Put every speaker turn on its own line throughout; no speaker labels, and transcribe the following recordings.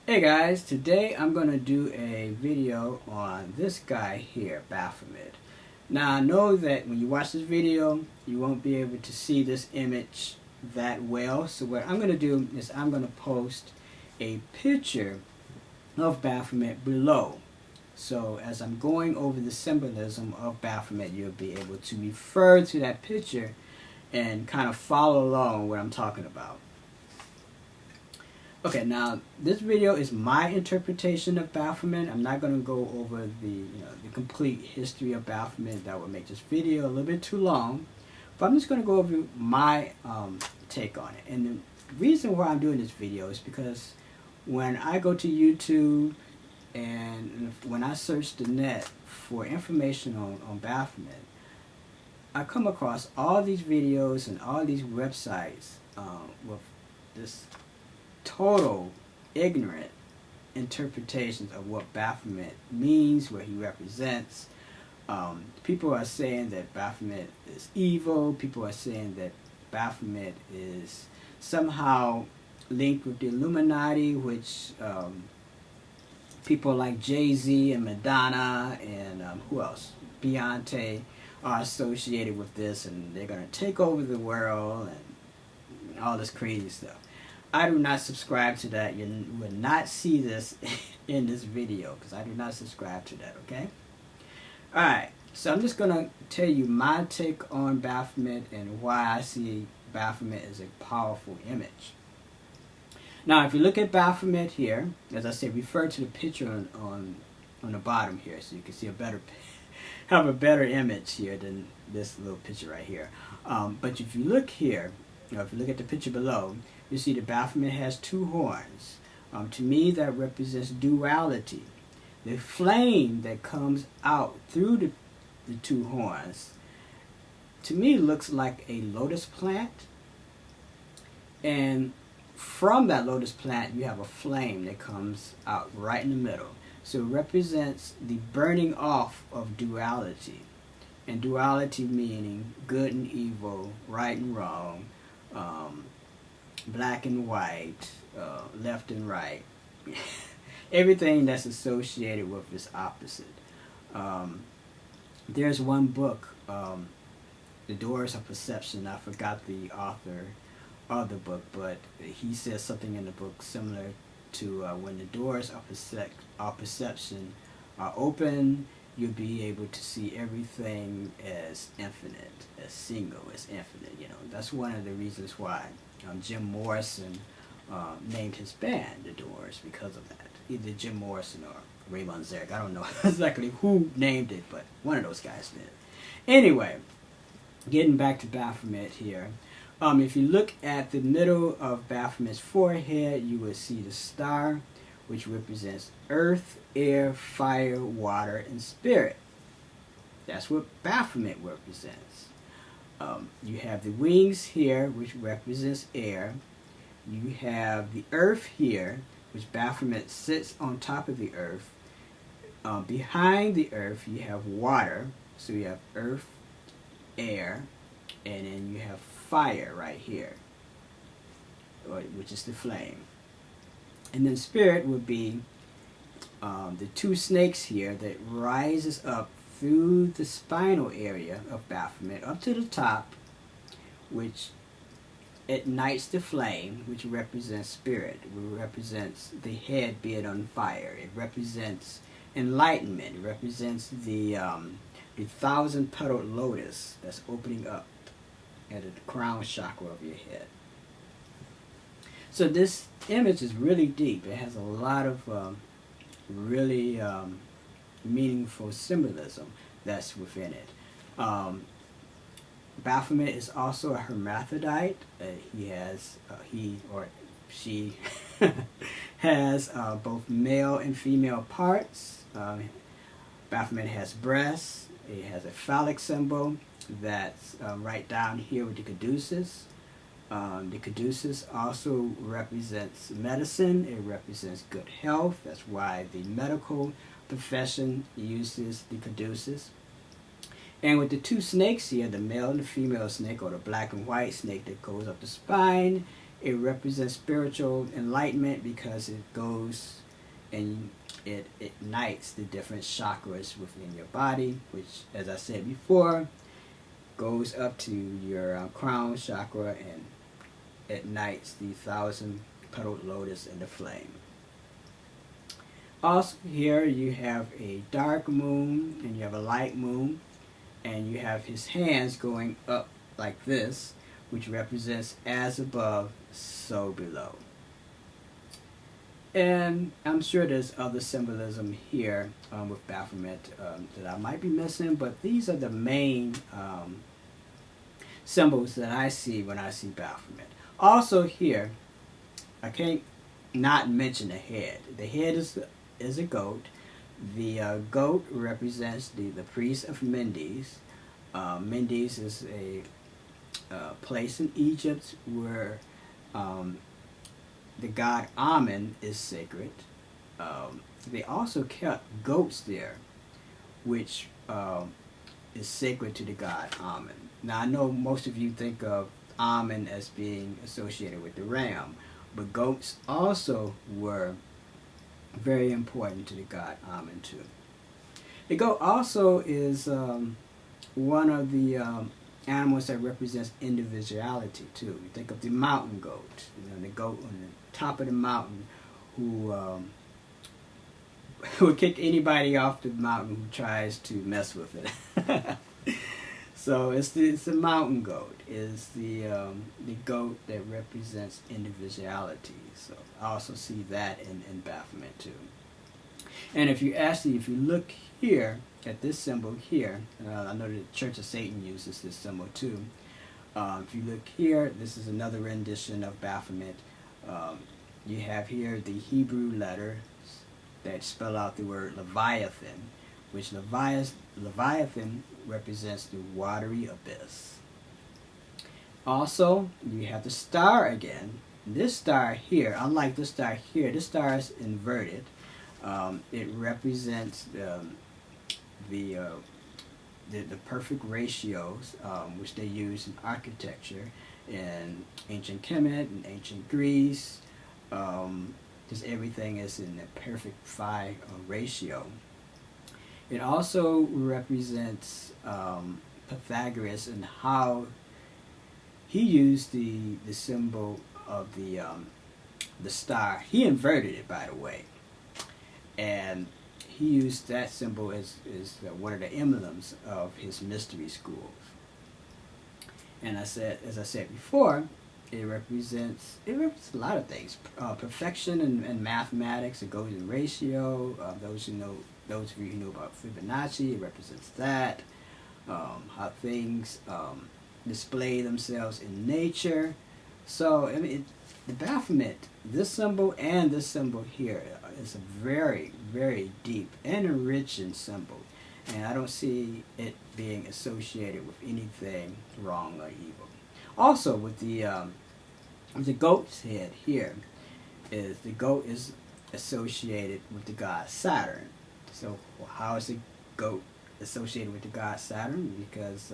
Hey guys, today I'm going to do a video on this guy here, Baphomet. Now I know that when you watch this video, you won't be able to see this image that well. So what I'm going to do is I'm going to post a picture of Baphomet below. So as I'm going over the symbolism of Baphomet, you'll be able to refer to that picture and kind of follow along what I'm talking about. Okay, now this video is my interpretation of Baphomet. I'm not going to go over the complete history of Baphomet. That would make this video a little bit too long. But I'm just going to go over my take on it. And the reason why I'm doing this video is because when I go to YouTube and when I search the net for information on Baphomet, I come across all these videos and all these websites with this total ignorant interpretations of what Baphomet means, what he represents. People are saying that Baphomet is evil. People are saying that Baphomet is somehow linked with the Illuminati, which people like Jay-Z and Madonna and who else? Beyonce are associated with this, and they're going to take over the world and all this crazy stuff. I do not subscribe to that. You will not see this in this video because I do not subscribe to that, okay? Alright, so I'm just going to tell you my take on Baphomet and why I see Baphomet as a powerful image. Now, if you look at Baphomet here, as I said, refer to the picture on the bottom here so you can see have a better image here than this little picture right here. But if you look here, if you look at the picture below, you see that Baphomet has two horns. To me, that represents duality. The flame that comes out through the two horns, to me, looks like a lotus plant. And from that lotus plant, you have a flame that comes out right in the middle. So it represents the burning off of duality. And duality meaning good and evil, right and wrong, black and white, left and right. Everything that's associated with this opposite. There's one book, The Doors of Perception. I forgot the author of the book, but he says something in the book similar to when the doors of perception are open, you'll be able to see everything as infinite, as single, as infinite. You know, that's one of the reasons why Jim Morrison named his band The Doors, because of that. Either Jim Morrison or Raymond Zarek. I don't know exactly who named it, but one of those guys did. Anyway, getting back to Baphomet here. If you look at the middle of Baphomet's forehead, you will see the star, which represents earth, air, fire, water, and spirit. That's what Baphomet represents. You have the wings here, which represents air. You have the earth here, which Baphomet sits on top of the earth. Behind the earth, you have water. So you have earth, air, and then you have fire right here, which is the flame. And then spirit would be the two snakes here that rises up through the spinal area of Baphomet up to the top, which ignites the flame, which represents spirit. It represents the head being on fire. It represents enlightenment. It represents the 1,000-petaled lotus that's opening up at the crown chakra of your head. So this image is really deep. It has a lot of really meaningful symbolism that's within it. Baphomet is also a hermaphrodite. He or she has both male and female parts. Baphomet has breasts. It has a phallic symbol that's right down here with the caduceus. The caduceus also represents medicine. It represents good health. That's why the medical profession uses the caduceus. And with the two snakes here, the male and the female snake, or the black and white snake that goes up the spine, It represents spiritual enlightenment because it goes and it ignites the different chakras within your body, which, as I said before, goes up to your crown chakra and ignites the 1,000-petaled lotus in the flame. Also, here you have a dark moon and you have a light moon, and you have his hands going up like this, which represents as above, so below. And I'm sure there's other symbolism here with Baphomet that I might be missing, but these are the main symbols that I see when I see Baphomet. Also here, I can't not mention the head. The head is a goat. The goat represents the priest of Mendes. Mendes is a place in Egypt where the god Amen is sacred. They also kept goats there, which is sacred to the god Amen. Now, I know most of you think of Amen as being associated with the ram, but goats also were very important to the god Amen too. The goat also is one of the animals that represents individuality too. You think of the mountain goat, the goat on the top of the mountain who would kick anybody off the mountain who tries to mess with it. So it's the mountain goat is the goat that represents individuality. So I also see that in Baphomet too. And if you look here at this symbol here, I know the Church of Satan uses this symbol too. If you look here, this is another rendition of Baphomet. You have here the Hebrew letters that spell out the word Leviathan, which Leviathan represents the watery abyss. Also, you have the star again. This star here, unlike this star here, this star is inverted. It represents the perfect ratios, which they use in architecture in ancient Kemet and ancient Greece. Just everything is in a perfect phi ratio. It also represents Pythagoras and how he used the symbol of the star. He inverted it, by the way, and he used that symbol as one of the emblems of his mystery schools. And as I said before, it represents a lot of things. Perfection in mathematics. It goes in ratio. Those of you who know about Fibonacci, it represents that. How things display themselves in nature. So I mean, the Baphomet, this symbol and this symbol here, is a very, very deep and enriching symbol, and I don't see it being associated with anything wrong or evil. Also, with the goat's head here, is the goat is associated with the god Saturn. So how is the goat associated with the god Saturn? Because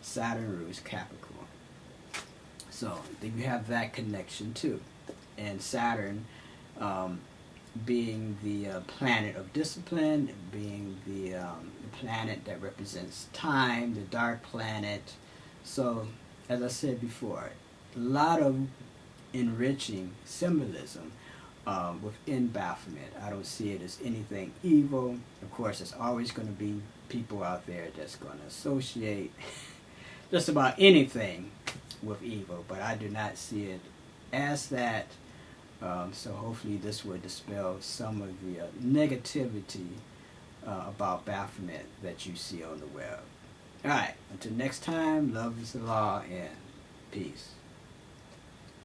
Saturn rules Capricorn. So you have that connection too. And Saturn being the planet of discipline, being the planet that represents time, the dark planet. So, as I said before, a lot of enriching symbolism within Baphomet. I don't see it as anything evil. Of course, there's always going to be people out there that's going to associate just about anything with evil, but I do not see it as that. So hopefully this will dispel some of the negativity about Baphomet that you see on the web. Alright, until next time, love is the law and peace.